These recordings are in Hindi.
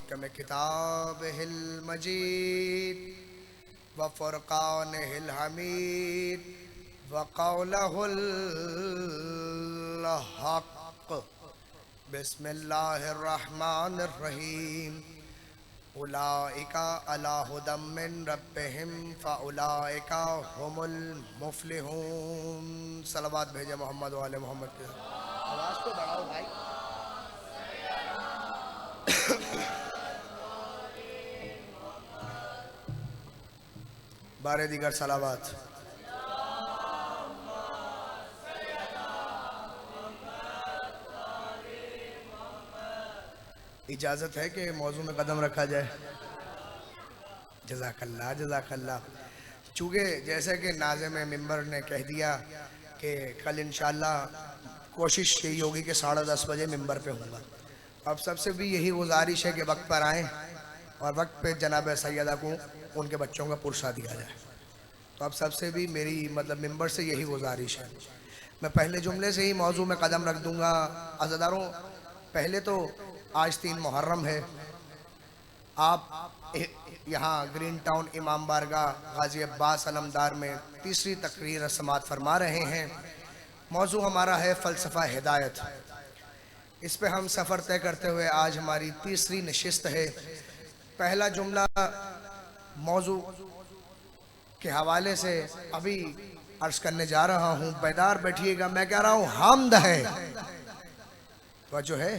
मुहक्कम किताबिहिल मजीद व फुरक़ानिहिल हमीद व क़ौलिहिल हक़। बिस्मिल्लाहिर रहमानिर रहीम। उलाइका अला हुदम मिन रब्बिहिम फ़उलाइका हुमुल मुफ़्लिहून। सलावत भेजे मोहम्मद व आले मोहम्मद के। आवाज़ तो बढ़ाओ भाई। बारे दीगर सलावत। इजाज़त है कि मौजू में कदम रखा जाए। जज़ाकल्लाह जज़ाकल्लाह। चूँकि जैसे कि नाज़िम मिंबर ने कह दिया कि कल इंशाअल्लाह कोशिश यही होगी कि 10:30 बजे मिंबर पे होऊंगा। अब सबसे भी यही गुजारिश है कि वक्त पर आएँ और वक्त पे जनाब सैयदा को उनके बच्चों का पुरसा दिया जाए। तो अब सबसे भी मेरी मतलब मिंबर से यही गुजारिश है। मैं पहले जुमले से ही मौजू में कदम रख दूंगा। अज़ादारों, पहले तो आज 3 मुहर्रम है। आप यहाँ ग्रीन टाउन इमाम बारगाह गाजी अब्बास अलमदार में तीसरी तकरीर समात फरमा रहे हैं। मौजू हमारा है फ़लसफ़ा हिदायत। इस पे हम सफ़र तय करते हुए आज हमारी तीसरी नशिस्त है। पहला जुमला मौजू के हवाले से अभी अर्ज़ करने जा रहा हूँ। बेदार बैठिएगा। मैं कह रहा हूँ हम्द है। तो जो है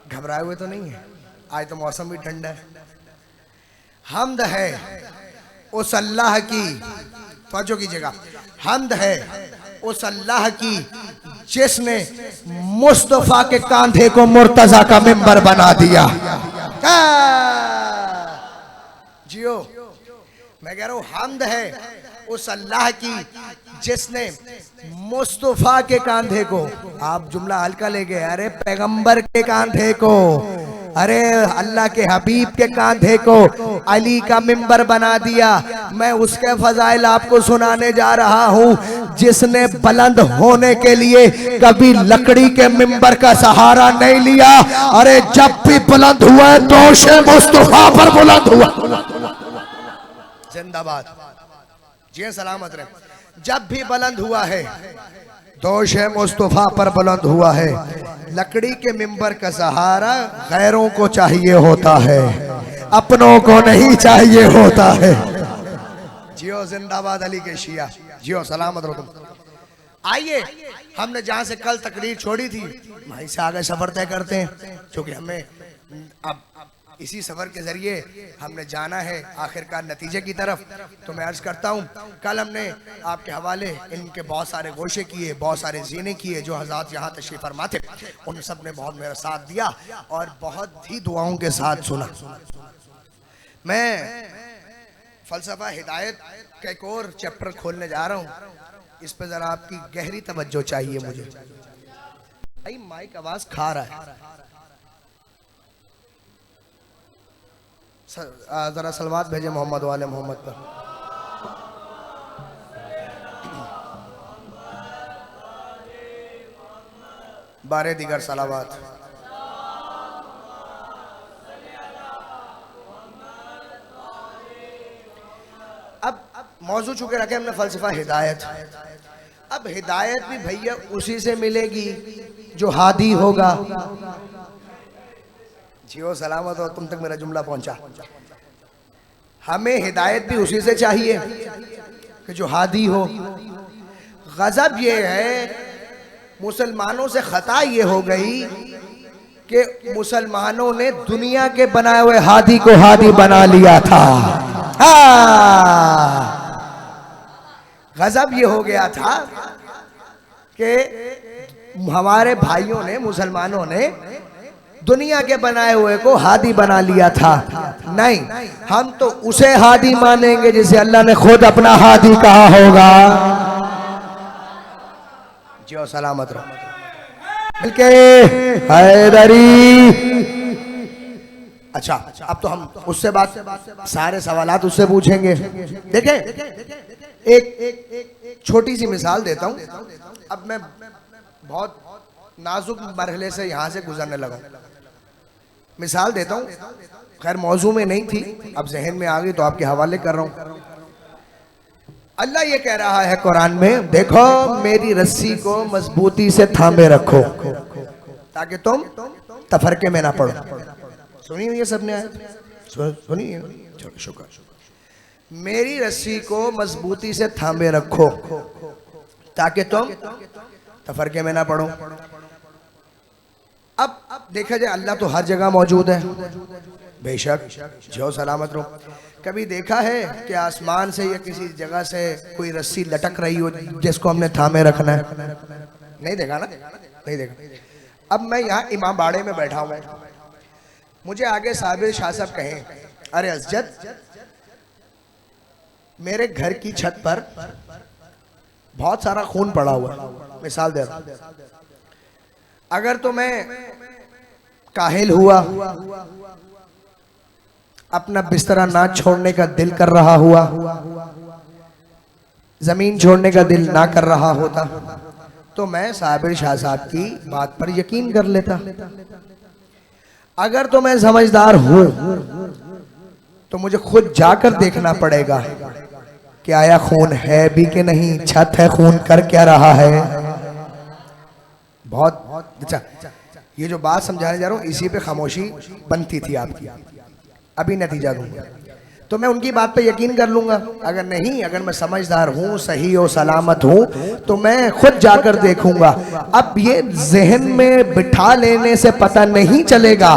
घबराए हुए तो नहीं है। आज तो मौसम भी ठंडा है। हम्द है उस अल्लाह की, तवज्जो कीजिएगा, हम्द है उस अल्लाह की जिसने मुस्तफा के कांधे को मुर्तजा का मिंबर बना दिया। जियो, मैं कह रहा हूँ हम्द है उस अल्लाह की जिसने मुस्तफा के कांधे को, आप जुमला हल्का ले गए, अरे पैगंबर के कांधे को, अरे अल्लाह के हबीब के कांधे को अली का मिंबर बना दिया। मैं उसके फजाइल आपको सुनाने जा रहा हूँ। जिसने बुलंद होने के लिए कभी लकड़ी के मिंबर का सहारा नहीं लिया, अरे जब भी बुलंद हुआ दोशे मुस्तफा पर बुलंद हुआ। जिंदाबाद। जी सलामत रहे। जब भी बुलंद हुआ है दोशे मुस्तफा पर बुलंद हुआ है। लकड़ी के मिंबर का सहारा गैरों को चाहिए होता है, अपनों को नहीं चाहिए होता है। जियो जिंदाबाद अली के शिया। जियो सलामत रहो तुम। आइए, हमने जहां से कल तकरीर छोड़ी थी वहीं से आगे सफर तय करते हैं, क्योंकि हमें अब इसी सफर के जरिए हमने जाना है आखिरकार नतीजे की तरफ। तो मैं अर्ज करता हूँ, कल हमने आपके हवाले इनके बहुत सारे गोशे किए, बहुत सारे जीने किए। जो हज़रात यहाँ तशरीफ़ फरमा थे उन सब ने बहुत मेरा साथ दिया और बहुत ही दुआओं के साथ सुना। मैं फ़लसफ़ा हिदायत का एक और चैप्टर खोलने जा रहा हूँ। इस पर ज़रा आपकी गहरी तवज्जो चाहिए मुझे। भाई माइक आवाज़ खा रहा है, जरा सलवात भेजे मोहम्मद वाले मोहम्मद पर। बारे दीगर सलावात। अब मौजू चुके रखे हमने फ़लसफ़ा हिदायत। अब हिदायत भी भैया उसी से मिलेगी जो हादी होगा। जियो सलामत हो, तुम तक मेरा जुमला पहुंचा। हमें हिदायत भी उसी से चाहिए कि जो हादी हो। गजब ये है, मुसलमानों से खता ये हो गई कि मुसलमानों ने दुनिया के बनाए हुए हादी को हादी बना लिया था। गजब ये हो गया था कि हमारे भाइयों ने, मुसलमानों ने दुनिया के बनाए हुए को हादी बना लिया था। नहीं, हम तो उसे हादी मानेंगे जिसे अल्लाह ने खुद अपना हादी कहा होगा। जो सलामत रहो के हैदरी। अच्छा, अब तो हम उससे बात, सारे सवालात उससे पूछेंगे। देखें, एक छोटी सी मिसाल देता हूं। अब मैं बहुत नाजुक मरहले से यहां से गुजरने लगा। मिसाल देता हूँ, खैर मौजू में नहीं थी, अब जहन में आ गई तो आपके हवाले कर रहा हूँ। अल्लाह ये कह रहा है कुरान में, देखो मेरी रस्सी को मजबूती से थामे रखो ताकि तुम तफरके में ना पड़ो। सुनी हुई है सबने आयत? सुनी है? चलो शुक्र। मेरी रस्सी को मजबूती से थामे रखो ताकि तुम तफरके में ना पड़ो। अब देखा जाए अल्लाह तो हर जगह मौजूद है, बेशक, जो सलामत रहो। कभी देखा है कि आसमान से या किसी जगह से कोई रस्सी लटक रही हो जिसको हमने थामे रखना है? नहीं देखा ना, नहीं देखा। अब मैं यहाँ इमाम बाड़े में बैठा हूँ, मुझे आगे साबिर शाह साहब कहें, अरे अज़्ज़त मेरे घर की छत पर बहुत सारा खून पड़ा हुआ है, मिसाल दे रहा हूं, अगर तो मैं काहिल हुआ, अपना बिस्तरा ना छोड़ने का दिल कर रहा हुआ, जमीन छोड़ने का दिल ना कर रहा होता, तो मैं साबिर शाह साहब की बात पर यकीन कर लेता। अगर तो मैं समझदार हूं तो मुझे खुद जाकर देखना पड़ेगा कि आया खून है भी कि नहीं, छत है, खून कर क्या रहा है। बहुत अच्छा, ये जो बात समझाने जा रहा हूं इसी पे खामोशी बनती थी आपकी, अभी नतीजा दूंगा। तो मैं उनकी बात पे यकीन कर लूंगा, अगर नहीं, अगर मैं समझदार हूँ, सही और सलामत हूँ, तो मैं खुद जाकर देखूंगा। अब ये जहन में बिठा लेने से पता नहीं चलेगा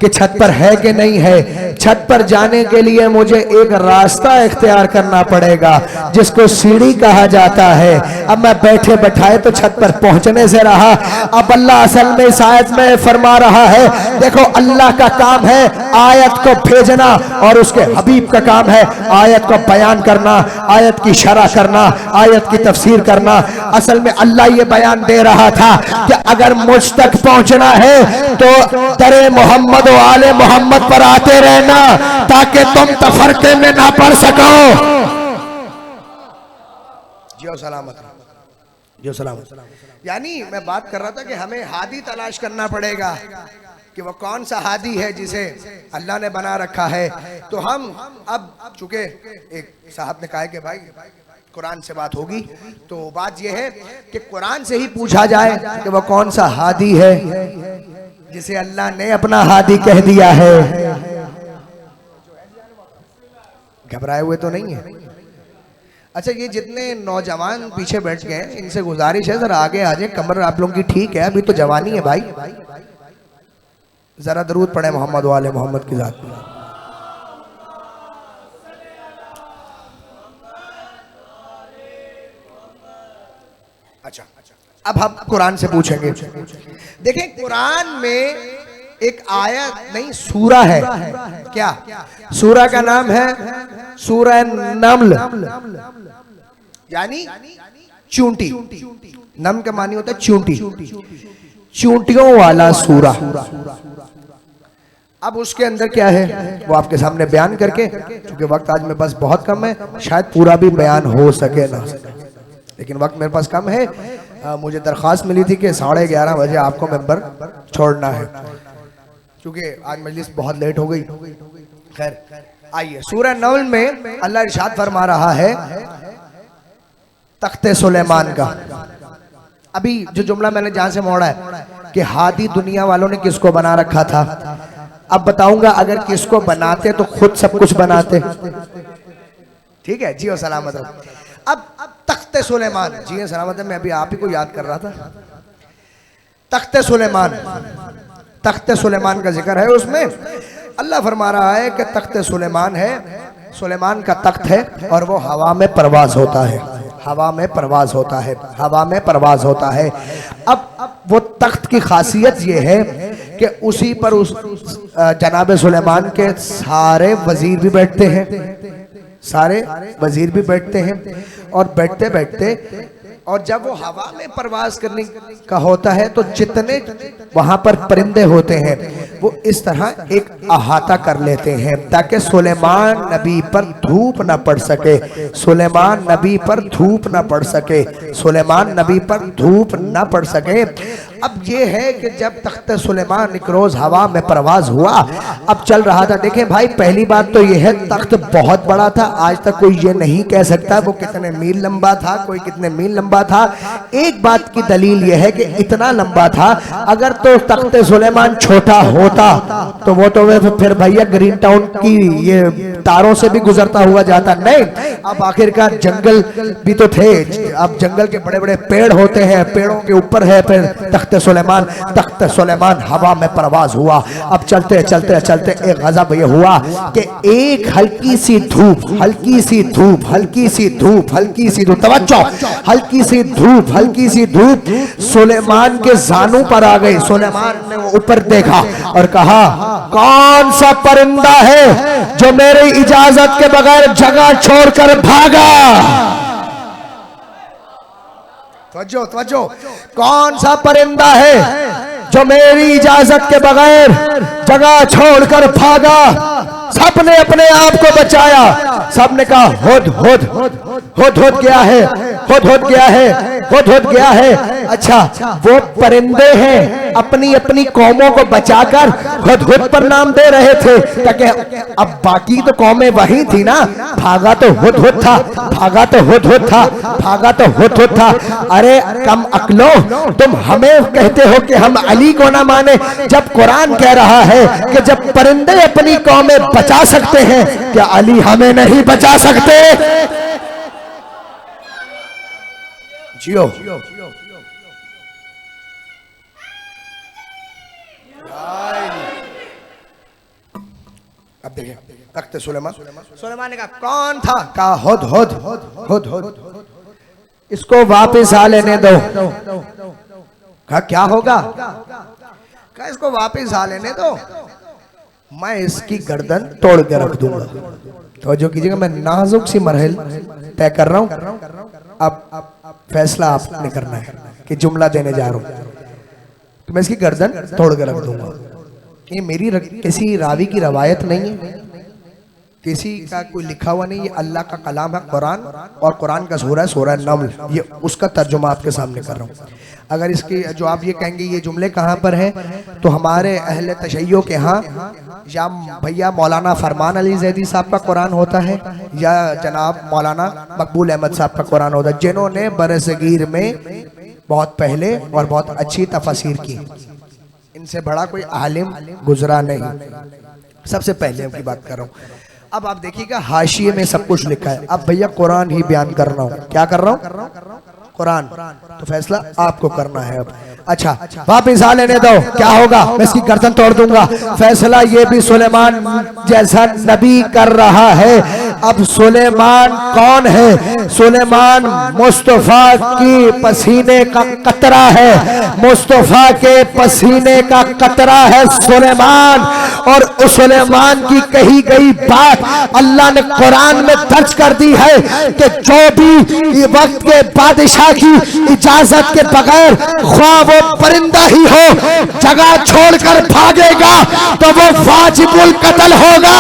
कि छत पर है कि नहीं है। छत पर जाने के लिए मुझे एक रास्ता इख्तियार करना पड़ेगा जिसको सीढ़ी कहा जाता है। अब मैं बैठे बैठाए तो छत पर पहुंचने से रहा। अब अल्लाह असल में इस आयत में फरमा रहा है, देखो अल्लाह का काम है आयत को भेजना और उसके हबीब का काम है आयत को बयान करना, आयत की शरह करना, आयत की तफसीर करना। असल में अल्लाह ये बयान दे रहा था कि अगर मुझ तक पहुंचना है तो दरे मोहम्मद और आले मोहम्मद पर आते रहना ताकि तुम तफरके में ना पड़ सको। जियो सलामत, जियो सलामत। यानी मैं बात कर रहा था कि हमें हादी तलाश करना पड़ेगा कि वो कौन सा हादी है जिसे अल्लाह ने बना रखा है। तो हम अब चूंकि एक साहब ने कहा कि भाई कुरान से बात होगी, तो बात यह है कि कुरान से ही पूछा जाए कि वो कौन सा हादी है जिसे अल्लाह ने अपना हादी कह दिया है। घबराए हुए तो नहीं है? अच्छा, ये जितने नौजवान पीछे बैठ गए इनसे गुजारिश है जरा आगे आ जाए, कमर आप लोगों की ठीक है, अभी तो जवानी है भाई। जरा दरूद पढ़े मोहम्मद वाले मोहम्मद की जात में। अच्छा, अब हम कुरान से पूछेंगे। देखें, कुरान में एक आयत नहीं सूरा है। क्या सूरा का नाम है? सूरा नम्ल, यानी चूंटी। नम का मानी होता है चूंटी, चूंटियों वाला सूरा। अब उसके अंदर क्या है वो आपके सामने बयान करके, क्योंकि वक्त आज मेरे पास बहुत कम है, शायद पूरा भी बयान हो सके ना, लेकिन वक्त मेरे पास कम है। मुझे दरख्वास्त मिली थी कि 11:30 बजे आपको मेंबर छोड़ना है, क्योंकि आज मजलिस बहुत लेट हो गई। खैर आइए, सूरह नम्ल में अल्लाह इरशाद फरमा रहा है तख्ते सुलेमान का। अभी जो जुमला मैंने जहां से मोड़ा है कि हादी दुनिया वालों ने किसको बना रखा था, अब बताऊंगा अगर किसको बनाते तो खुद सब कुछ बनाते। ठीक है जी, और सलामत हो। अब तख्ते सुलेमान, जी सलामत है, मैं अभी आप ही को याद कर रहा था। तख्ते सुलेमान, तख्ते सुलेमान का जिक्र है उसमें। अल्लाह फरमा रहा है कि तख्ते सुलेमान है, सुलेमान का तख्त है और वो हवा में परवाज होता है, हवा में परवाज होता है, हवा में परवाज होता है। अब वो तख्त की खासियत ये है कि उसी पर उस जनाब सुलेमान के सारे वजीर भी बैठते हैं, सारे वजीर भी बैठते हैं। और बैठते बैठते, और जब वो हवा में परवाज करने का होता है तो जितने वहां पर परिंदे होते हैं वो इस तरह एक अहाता कर लेते हैं ताकि सुलेमान नबी पर धूप ना पड़ सके, सुलेमान नबी पर धूप ना पड़ सके, सुलेमान नबी पर धूप ना पड़ सके। अब ये है कि जब तख्त सुलेमान एक रोज हवा में परवाज हुआ, अब चल रहा था। देखें भाई, पहली बात तो ये है तख्त बहुत बड़ा था, आज तक कोई ये नहीं कह सकता वो कितने मील लंबा था, कोई कितने मील लंबा था। एक बात की दलील यह है कि इतना लंबा था, अगर तो तख्त सुलेमान छोटा होता तो वो तो फिर भैया ग्रीन टाउन की ये तारों से भी गुजरता हुआ जाता। नहीं, अब आखिरकार जंगल भी तो थे, अब जंगल के बड़े बड़े पेड़ होते हैं, पेड़ों के ऊपर है फिर तख्त सुलेमान। तख्त सुलेमान हवा में परवाज हुआ। अब चलते चलते चलते एक गजब ये हुआ कि एक हल्की सी धूप, हल्की सी धूप, हल्की सी धूप, हल्की सी धूप, तवज्जो, हल्की सी धूप, हल्की सी धूप सुलेमान के जानू पर आ गई। सुलेमान ने ऊपर देखा और कहा, कौन सा परिंदा है जो मेरी इजाजत के बगैर जगह छोड़कर भागा? तवज्जो तवज्जो, कौन सा परिंदा है जो मेरी इजाजत के बगैर जगह छोड़कर भागा? सबने अपने आप को बचाया। सबने कहा हुद हुद हुद हुद गया है, हुद हुद गया है, हुद हुद गया है। अच्छा, वो परिंदे हैं अपनी अपनी कौमों को बचाकर हुद हुद पर नाम दे रहे थे, ताकि अब बाकी तो कौमें वही थी ना। भागा तो हुद हुद था, भागा तो हुद हुद था, भागा तो हुद हुद था। अरे कम अक्लो, तुम हमें कहते हो कि हम अली को ना माने, जब कुरान कह रहा है कि जब परिंदे अपनी कौमें बचा सकते हैं, क्या अली हमें नहीं बचा सकते? जियो अब देखिए तख्त सुलेमान। सुलेमान ने कहा, कौन था? कहा हुद हुद हुद हुद। इसको वापस आ लेने दो। कहा क्या होगा? कहा इसको वापस आ लेने दो, मैं इसकी गर्दन तोड़ के रख दूंगा। तो जो कीजिएगा, मैं नाजुक सी मरहल तय कर रहा हूं, अब फैसला आपने करना है कि जुमला देने जा रहा हूं कि मैं इसकी गर्दन तोड़ के रख दूंगा। ये मेरी किसी रावी की रवायत नहीं है, किसी का कोई लिखा हुआ नहीं, ये अल्लाह का कलाम है कुरान, और कुरान का सूरा है सूरा नमल, ये उसका तर्जुमा आपके सामने कर रहा हूँ। अगर इसकी जो आप ये कहेंगे ये जुमले कहाँ पर हैं, तो हमारे अहले तशय्यो के यहाँ या भैया मौलाना फरमान अली जैदी साहब का कुरान होता है, या जनाब मौलाना मकबूल अहमद साहब का कुरान होता है, जिन्होंने बरसगीर में बहुत पहले और बहुत अच्छी तफसीर की। इनसे बड़ा कोई आलिम गुजरा नहीं, सबसे पहले की बात कर रहा हूँ। अब आप देखिएगा हाशिए में सब कुछ लिखा है। अब भैया कुरान ही बयान कर रहा हूँ, क्या कर रहा हूँ? कुरान। तो फैसला आपको करना है अब। अच्छा, वापिस आ लेने दो, क्या होगा? मैं इसकी गर्दन तोड़ दूंगा। फैसला ये भी सुलेमान जैसा नबी कर रहा है। अब सुलेमान कौन है? सुलेमान मुस्तफा की पसीने का कतरा है, मुस्तफा के पसीने का कतरा है सुलेमान। और उस सुलेमान की कही गई बात अल्लाह ने कुरान में दर्ज कर दी है कि जो भी वक्त के बादशाह की इजाजत के बगैर ख्वाह वो परिंदा ही हो जगह छोड़कर भागेगा तो वो वाजिबुल कत्ल होगा।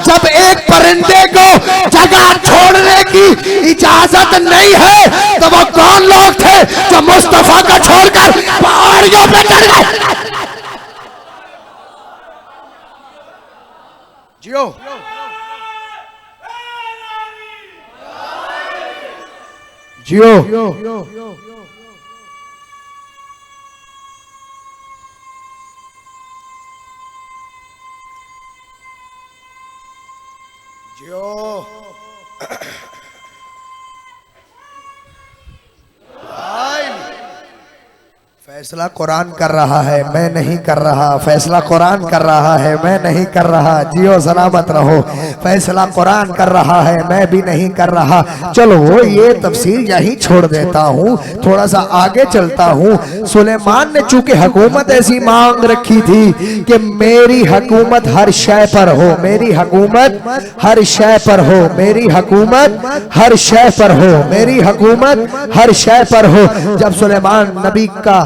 जब एक परिंदे को जगह छोड़ने की इजाजत नहीं है तो वो कौन लोग थे जो मुस्तफा का छोड़कर पहाड़ियों पे चढ़ गए? जियो जियो जियो फैसला कुरान कर रहा है, मैं नहीं कर रहा। फैसला कुरान कर रहा है, मैं नहीं कर रहा। जियो सलामत रहो। फैसला कुरान कर रहा है, मैं भी नहीं कर रहा। चलो ये तफसीर यहीं छोड़ देता हूँ, थोड़ा सा आगे चलता हूँ। सुलेमान ने चूंकि हुकूमत ऐसी मांग रखी थी कि मेरी हुकूमत हर शय पर हो, मेरी हुकूमत हर शय पर हो, मेरी हुकूमत हर शय पर हो, मेरी हुकूमत हर शय पर हो। जब सुलेमान नबी का,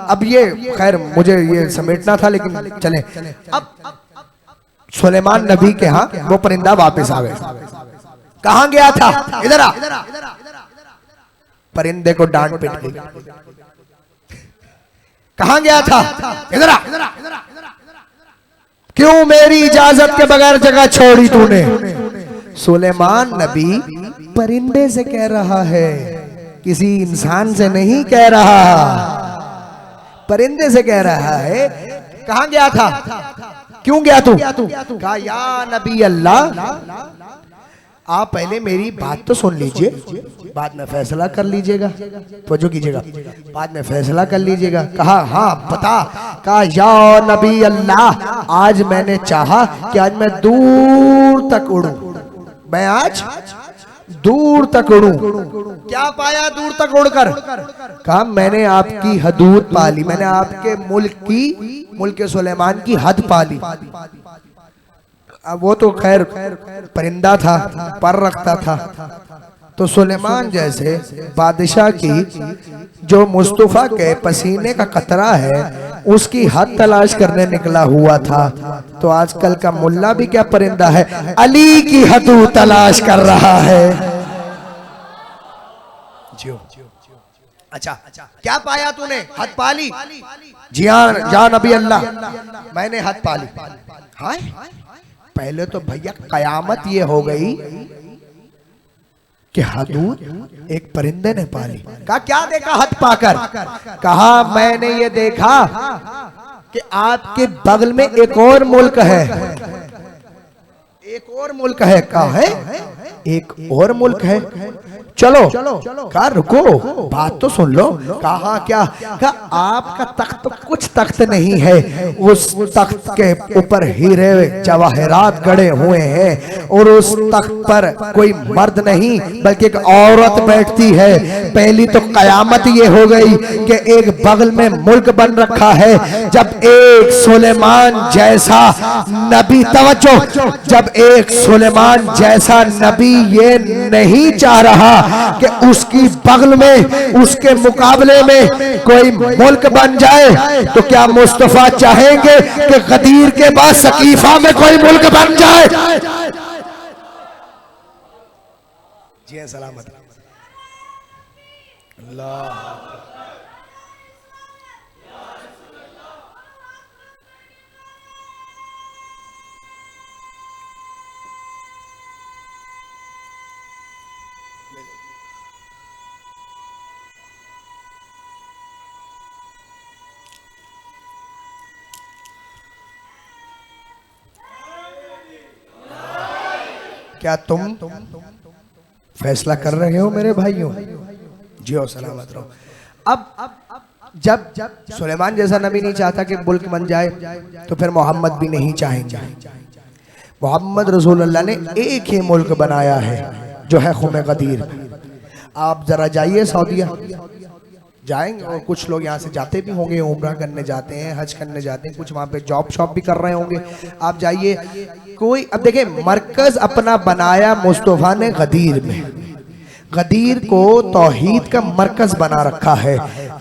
अब ये खैर मुझे ये समेटना था लेकिन चले, अब सुलेमान नबी के यहाँ वो परिंदा वापस आ गए। कहाँ गया था? इधर आ। परिंदे को डांट पिट गई। कहां गया था? इधर आ। क्यों मेरी इजाजत के बगैर जगह छोड़ी तूने? सुलेमान नबी परिंदे से कह रहा है, किसी इंसान से नहीं कह रहा, परिंदे से कह रहा है। कहां गया था? क्यों गया तू? कहा या नबी अल्लाह, आप पहले मेरी बात तो सुन लीजिए, बाद में फैसला कर लीजिएगा। तवज्जो कीजिएगा, बाद में फैसला कर लीजिएगा। कहा हाँ बता। कहा या नबी अल्लाह, आज मैंने चाहा कि आज मैं दूर तक उड़ूं, मैं आज दूर तक उड़ूं। क्या पाया दूर तक उड़कर? कहा मैंने आपकी हदूद पाली, मैंने आपके मुल्क सुलेमान की हद पाली। अब वो तो खैर परिंदा था, पर रखता था। तो सुलेमान जैसे बादशाह की जो मुस्तफा के पसीने का कतरा है उसकी हद तलाश करने निकला हुआ था। तो आजकल का मुल्ला भी क्या परिंदा है, अली की हदूद तलाश कर रहा है। अच्छा क्या पाया तूने? हद पाली? जी हाँ या नबी अल्लाह, मैंने हद पाली। हाँ पहले तो भैया कयामत ये हो गई कि हदूद एक परिंदे ने पाली। कहा क्या देखा हद पाकर? कहा मैंने ये देखा कि आपके बगल में एक और मुल्क है, एक और मुल्क है। कहा है एक और मुल्क है, चलो। कहा रुको बात तो सुन लो। कहा क्या? कहा आपका तख्त तो कुछ तख्त नहीं है, उस तख्त के ऊपर हीरे जवाहरात गड़े हुए हैं और उस तख्त पर कोई मर्द नहीं बल्कि एक औरत बैठती है। पहली तो कयामत ये हो गई कि एक बगल में मुल्क बन रखा है, जब एक सुलेमान जैसा नबी, तवज्जो, जब एक सुलेमान जैसा नबी ये नहीं चाह रहा कि उसकी बगल में, उसके मुकाबले में कोई मुल्क बन जाए, तो क्या मुस्तफा चाहेंगे कि गदीर के बाद सकीफा में कोई मुल्क बन जाए? जी सलामत अल्लाह। क्या तुम फैसला कर रहे हो मेरे भाइयों? जियो सलामत रहो। अब जब सुलेमान जैसा नबी नहीं चाहता कि मुल्क बन जाए, तो फिर मोहम्मद भी नहीं चाहेंगे। मोहम्मद रसूलुल्लाह ने एक ही मुल्क बनाया है जो है खुमे गदीर। आप जरा जाइए सऊदीया, जाएंगे और कुछ लोग यहाँ से जाते भी होंगे, उम्रा करने जाते हैं, हज करने जाते हैं, कुछ वहाँ पे जॉब शॉप भी कर रहे होंगे। आप जाइए कोई, अब देखिए मरकज अपना बनाया मुस्तफा ने गदीर में। गदीर को तौहीद का मरकज बना रखा है।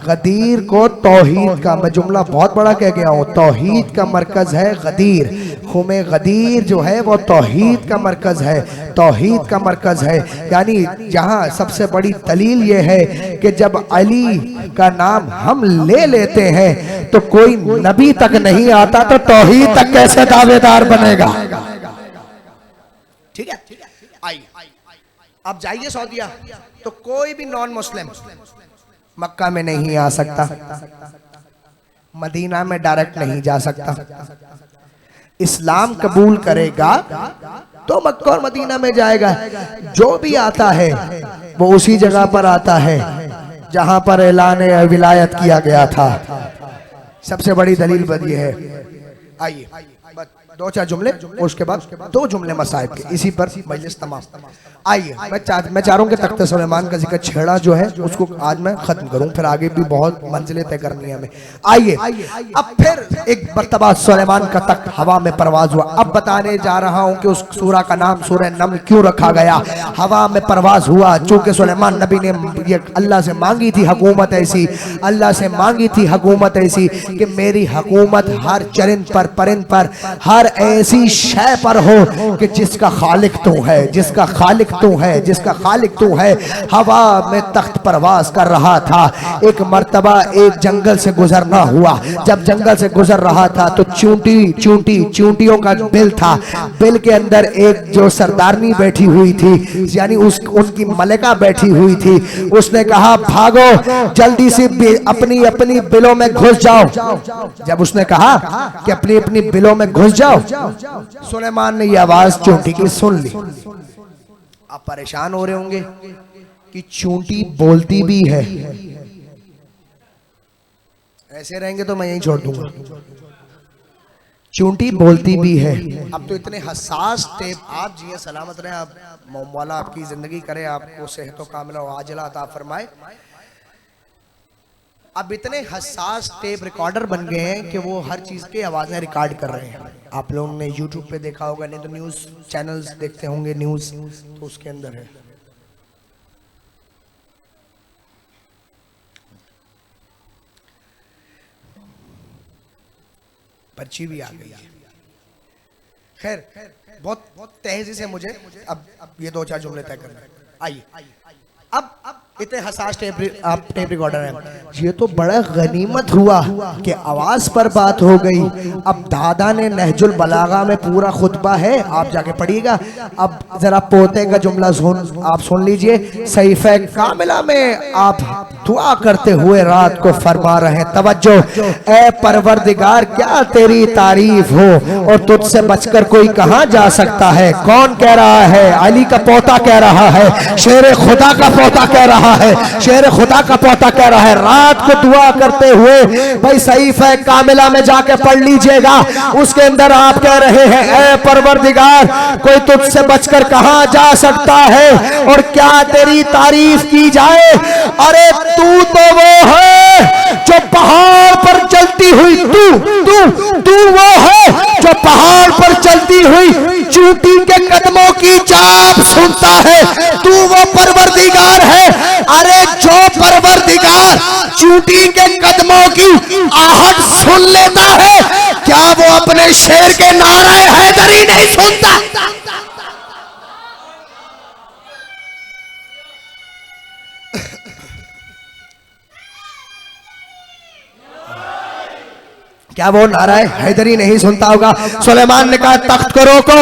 गदीर को तौहीद का, मैं जुमला बहुत बड़ा कह गया हूँ, तौहीद का मरकज है गदीर। खुमे गदीर जो है वो तौहीद का मरकज है, तौहीद का मरकज है। यानी जहाँ सबसे बड़ी दलील ये है कि जब अली का नाम हम ले लेते हैं तो कोई नबी तक नहीं आता, तो तौहीद तक कैसे दावेदार बनेगा? ठीक है, आइए अब जाइए सऊदीया, तो कोई भी नॉन मुस्लिम मक्का में नहीं आ सकता, मदीना में डायरेक्ट नहीं जा सकता। इस्लाम कबूल करेगा तो मक्का और मदीना में जाएगा। जो भी आता है वो उसी जगह पर आता है जहां पर ऐलान विलायत किया गया था। सबसे बड़ी दलील बदी है। आइए दो चार जुमले, उसके बाद दो जुमले मसाइब के, इसी पर मजलिस तमाम। आइए मैं चाह रहा हूँ कि तख्त सुलेमान का जिक्र छेड़ा जो है उसको आज मैं खत्म करूँ, फिर आगे भी बहुत मंजिलें तय करनी है हमें। आइए अब फिर एक मर्तबा सुलेमान का तख्त हवा में परवाज हुआ। अब बताने जा रहा हूँ कि उस सूरा का नाम सूरह नम्ल क्यों रखा गया। हवा में परवाज हुआ चूंकि सुलेमान नबी ने ये अल्लाह से मांगी थी हुकूमत ऐसी, अल्लाह से मांगी थी हुकूमत ऐसी कि मेरी हुकूमत हर चरिंद पर, परिंद पर, हर ऐसी शय पर हो कि जिसका खालिक तू है, जिसका खालिक तू है, जिसका खालिक तू है। हवा में तख्त परवास कर रहा था। एक मर्तबा एक जंगल से गुजरना हुआ। जब जंगल से गुजर रहा था तो चूंटियों का बिल था। बिल के अंदर एक जो सरदारनी बैठी हुई थी, यानी उनकी मलिका बैठी हुई थी। उसने कहा भागो जल्दी से अपनी अपनी बिलों में घुस जाओ। जब उसने कहा कि अपनी अपनी बिलों में घुस जाओ, सुलेमान ने यह आवाज चूंटी की सुन ली। आप परेशान हो रहे होंगे कि चूंटी बोलती भी है। ऐसे रहेंगे तो मैं यहीं छोड़ दूंगा। चूंटी बोलती भी है। अब तो इतने हसास टेप, आप जिए सलामत रहे, आप मौला आपकी जिंदगी करे, आपको सेहत कामिला व आजिला अता फरमाए। अब इतने हसास टेप रिकॉर्डर बन गए हैं कि वो हर चीज की आवाजें रिकॉर्ड कर रहे हैं। आप लोगों ने यूट्यूब पे देखा होगा, नहीं तो न्यूज चैनल्स देखते होंगे, न्यूज तो उसके अंदर है। पर्ची भी आ गई है। खैर बहुत तेजी से मुझे अब ये दो चार जुमले तय करने। आइए अब इतने हसास टेप रिकॉर्डर है। ये तो बड़ा गनीमत हुआ कि आवाज पर बात हो गई। अब दादा ने नहजुल बलागा में पूरा खुतबा है, आप जाके पढ़िएगा। अब जरा पोते का जुमला आप सुन लीजिए। सहीफे कामिला में आप दुआ करते हुए रात को फरमा रहे हैं, तवज्जो, ए परवरदिगार क्या तेरी तारीफ हो और तुझसे बचकर कोई कहां जा सकता है। कौन कह रहा है? अली का पोता कह रहा है, शेर खुदा का पोता कह रहा है, शेर खुदा का पोता कह रहा है। रात को दुआ करते हुए भाई सहीफे कामिला में जाके पढ़ लीजिएगा। उसके अंदर आप कह रहे हैं, ए परवरदिगार कोई तुझसे बचकर कहां जा सकता है और क्या तेरी तारीफ की जाए। अरे तू तो वो है जो पहाड़ पर चलती हुई, तू वो है जो पहाड़ पर चलती हुई चूंटी के कदमों की चाप सुनता है। तू वो परवरदिगार है, अरे जो परवरदिगार चूंटी के कदमों की आहट सुन लेता है, क्या वो अपने शेर के नारे हैदरी नहीं सुनता? क्या वो नाराए हैदरी नहीं सुनता होगा? सुलेमान ने कहा तख्त को रोको।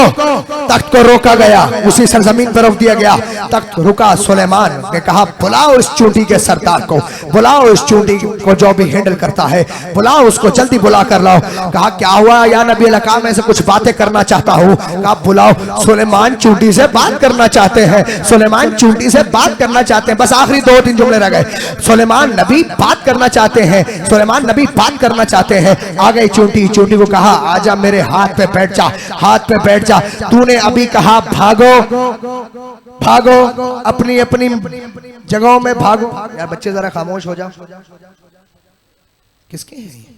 तख्त को रोका गया, उसी सरजमीन पर रोक दिया गया। तख्त रुका। सुलेमान ने कहा बुलाओ इस चूंटी के सरदार को, बुलाओ इस चूंटी को जो भी हैंडल करता है, बुलाओ उसको, जल्दी बुला कर लाओ। कहा क्या हुआ या नबी अल्लाह, कहा मैं से कुछ बातें करना चाहता हूँ। कहा बुलाओ। सुलेमान चूंटी से बात करना चाहते हैं, सुलेमान चूंटी से बात करना चाहते हैं। बस आखिरी 2-3 जुमले रह गए। सुलेमान नबी बात करना चाहते हैं, सुलेमान नबी बात करना चाहते हैं। आ गई चूंटी। चूंटी को कहा आजा मेरे हाथ पे बैठ जा, हाथ पे बैठ जा। तूने अभी कहा भागो भागो, अपनी अपनी जगहों में भागो। यार बच्चे जरा खामोश हो जाओ। किसके हैं ये?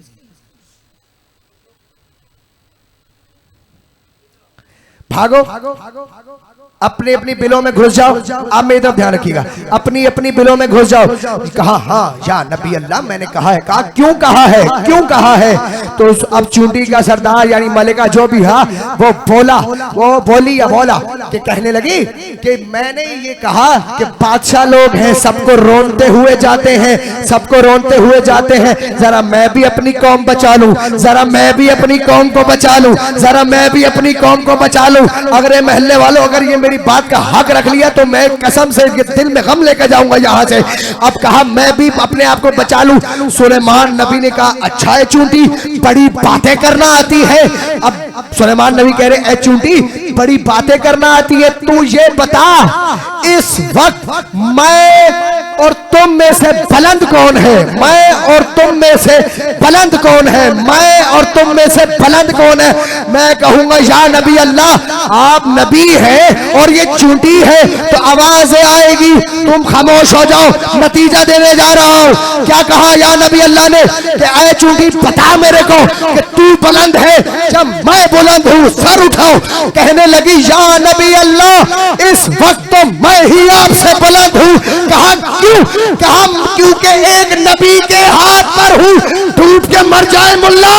भागो, अपनी अपनी बिलों में घुस जाओ। आप मेरी तरफ ध्यान रखिएगा, अपनी अपनी बिलों में घुस जाओ। कहा हाँ या नबी अल्लाह मैंने कहा है। कहा क्यों कहा है, क्यों कहा है? तो अब चूंटी का सरदार यानी मलिका जो भी है वो बोला, वो बोली या बोला कि कहने लगी कि मैंने ये कहा कि बादशाह लोग हैं, सबको रोनते हुए जाते हैं, सबको रोनते हुए जाते हैं। जरा मैं भी अपनी कौम बचा लूं, जरा मैं भी अपनी कौम को बचा लूं, जरा मैं भी अपनी कौम को बचा लूं। अगर ये महल्ले वालों अगर ये मेरी बात का हक रख लिया तो मैं कसम से ये दिल में गम लेकर जाऊंगा यहां से। अब कहा मैं भी अपने आप को बचा लूं। सुलेमान नबी ने कहा अच्छा है चूंटी, बड़ी बातें करना आती है। अब सुलेमान नबी कह रहे, ए चूंटी बड़ी बातें करना आती है, तू ये बता इस वक्त मैं और तुम में से बुलंद कौन है? मैं और तुम में से बुलंद कौन है? मैं और तुम में से बुलंद कौन है? मैं कहूंगा या नबी अल्लाह आप नबी हैं और ये चूंटी है तो आवाजें आएगी, तुम खामोश हो जाओ। नतीजा देने जा रहा हूं। क्या कहा या नबी अल्लाह ने कि ऐ चूंटी बता मेरे को कि तू बुलंद है जब मैं बुलंद हूं, सर उठाओ। कहने लगी या नबी अल्लाह इस वक्त तो मैं ही आपसे बुलंद हूं। कहा क्यों? कहा क्योंकि एक नबी के हाथ पर हूं, डूब के मर जाए मुल्ला।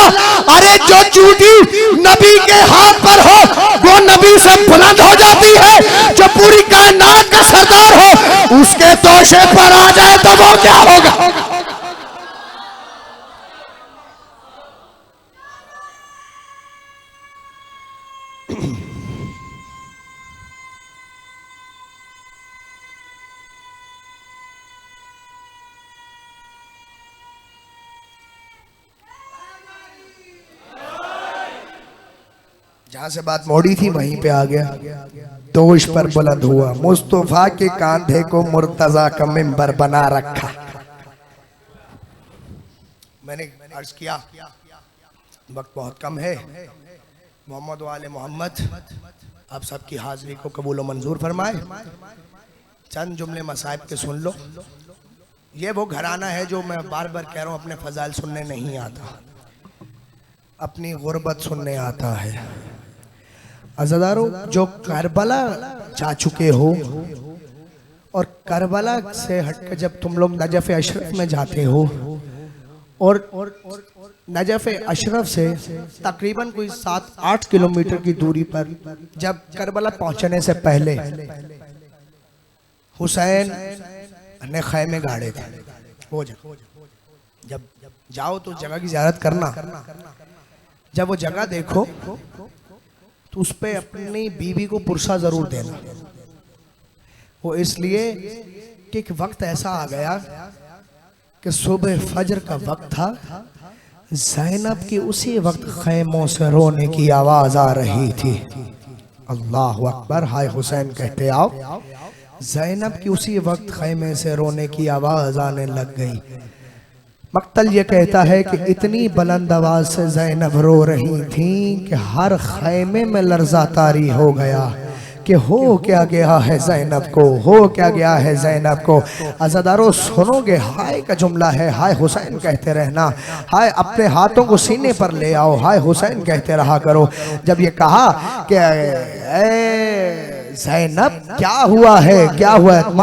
अरे जो चूटी नबी के हाथ पर हो वो नबी से बुलंद हो जाती है। जो पूरी कायनात का सरदार हो उसके तोशे पर आ जाए तो वो क्या होगा। जहां से बात मोड़ी थी वहीं पे आ गया। दोष पर बुलंद हुआ, मुस्तफा के कांधे को मुर्तजा का मिंबर बना रखा। मैंने अर्ज किया वक्त बहुत कम है। मोहम्मद वाले मोहम्मद आप सबकी हाजिरी को कबूल व मंजूर फरमाए। चंद जुमले मसाइब के सुन लो। ये वो घराना है जो मैं बार बार कह रहा हूँ, अपने फजाइल सुनने नहीं आता, अपनी गुर्बत सुनने आता है। अज़ादारों, जो करबला जा चुके हो और करबला से हटकर जब तुम लोग नजफ अशरफ में जाते हो और नजफ अशरफ से तकरीबन कोई 7-8 किलोमीटर की दूरी पर जब करबला पहुंचने से पहले हुसैन ने खैमे गाड़े थे। वो जब जाओ तो जगह की ज़ियारत करना। जब वो जगह देखो तो उस पे अपनी बीवी को पुरसा जरूर देना। वो इसलिए कि एक वक्त ऐसा आ गया कि सुबह फजर का वक्त था। ज़ैनब की उसी वक्त खैमों से रोने की आवाज आ रही थी। अल्लाह अकबर, हाय हुसैन कहते आओ। ज़ैनब की उसी वक्त खैमे से रोने की आवाज आने लग गई। मक्तल ये कहता है कि इतनी बुलंद आवाज से ज़ैनब रो रही थी कि हर खैमे में लर्जा तारी हो गया कि हो क्या गया है ज़ैनब को, हो क्या गया है ज़ैनब को। अज़ादारों सुनोगे, हाय का जुमला है, हाय हुसैन कहते रहना। हाय अपने हाथों को सीने पर ले आओ, हाय हुसैन कहते रहा करो। जब ये कहा कि ज़ैनब क्या हुआ है, क्या हुआ है,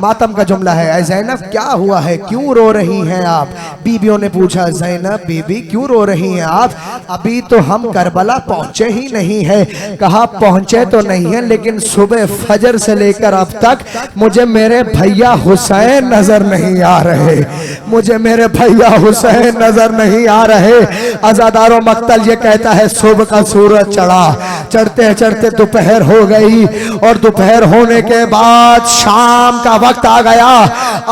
मातम का जुमला है। ज़ैनब क्या हुआ है, क्यों रो रही हैं आप। बीबियों ने पूछा, ज़ैनब बीबी क्यों रो रही हैं आप, अभी तो हम करबला पहुंचे ही नहीं है। कहा पहुंचे तो नहीं है, लेकिन सुबह फजर से लेकर अब तक मुझे मेरे भैया हुसैन नजर नहीं आ रहे, मुझे मेरे भैया हुसैन नजर नहीं आ रहे। अज़ादारों, मक्तल ये कहता है सुबह का सूरज चढ़ा, चढ़ते चढ़ते दोपहर हो गई और दोपहर होने के बाद शाम का वक्त आ गया।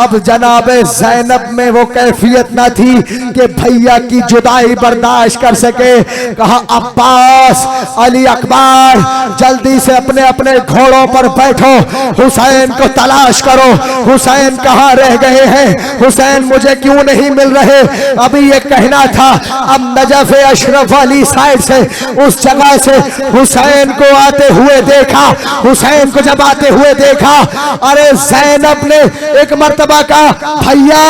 अब जनाबे ज़ैनब में वो कैफियत न थी कि भैया की जुदाई बर्दाश्त कर सके। कहा अब्बास, अली अकबर, जल्दी से अपने अपने घोड़ों पर बैठो, हुसैन को तलाश करो। हुसैन कहाँ रह गए हैं, हुसैन मुझे क्यों नहीं मिल रहे। अभी ये कहना था। अब नजफ अशरफ वाली साइड से उस जगह से हुसैन को आते हुए देखा। हुसैन को जब आते हुए देखा, अरे ज़ैनब ने एक मर्तबा कहा भैया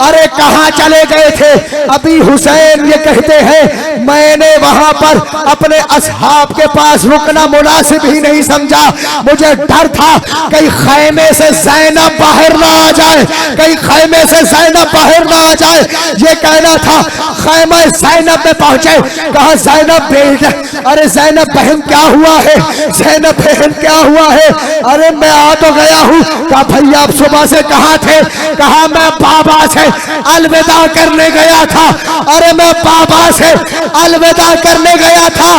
अरे कहाँ चले गए थे। अभी हुसैन ये कहते हैं मैंने वहां पर अपने असहाब के पास रुकना मुनासिब ही नहीं समझा। मुझे डर था कहीं खैमे से ज़ैनब बाहर ना आ जाए, कहीं खैमे से ज़ैनब बाहर ना आ जाए। ये कहना था। खैमा ज़ैनब में पहुंचे, कहा ज़ैनब बेटा, अरे ज़ैनब बहन क्या हुआ है, ज़ैनब बहन क्या हुआ है। अरे मैं आ तो गया हूँ। कहा भैया आप सुबह से कहाँ थे। कहा मैं बाबा से अलविदा करने गया था। अरे मैं बाबा से अलविदा करने गया था।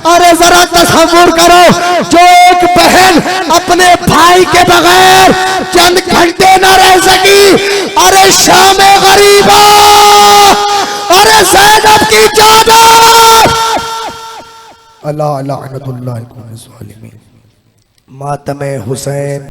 अरे जरा तसव्वुर करो, जो एक बहन अपने भाई के बगैर चंद घंटे न रह सकी, अरे शाम गरीबा, अरे ज़ैनब की चादर। अल्लाह लानतुल्लाह अलैहि मातम हुसैन।